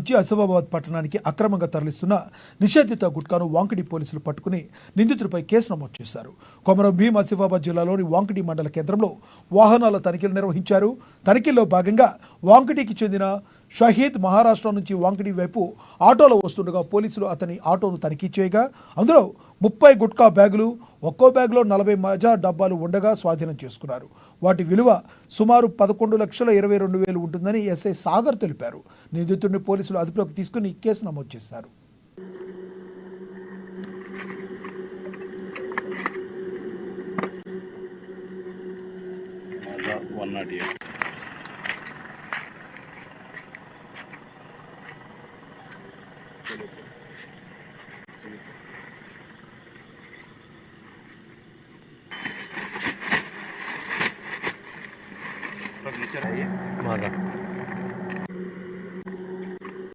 నుంచి ఆసిఫాబాద్ పట్టణానికి అక్రమంగా తరలిస్తున్న నిషేధిత గుట్కాను వాంకిడి పోలీసులు పట్టుకుని నిందితుడిపై కేసు నమోదు చేశారు. కొమరం భీం ఆసిఫాబాద్ జిల్లాలోని వాంకిడి మండల కేంద్రంలో వాహనాల తనిఖీలు నిర్వహించారు. తనిఖీల్లో భాగంగా వాంకిడికి చెందిన షహీద్ మహారాష్ట్ర నుంచి వాంకిడి వైపు ఆటోలో వస్తుండగా పోలీసులు అతని ఆటోను తనిఖీ చేయగా అందులో 30 గుట్కా బ్యాగులు, ఒక్కో బ్యాగులో 40 మజా డబ్బాలు ఉండగా స్వాధీనం చేసుకున్నారు. వాటి విలువ సుమారు 11,22,000 ఉంటుందని ఎస్ఐ సాగర్ తెలిపారు. నిందితుడిని పోలీసులు అదుపులోకి తీసుకుని కేసు నమోదు చేశారు.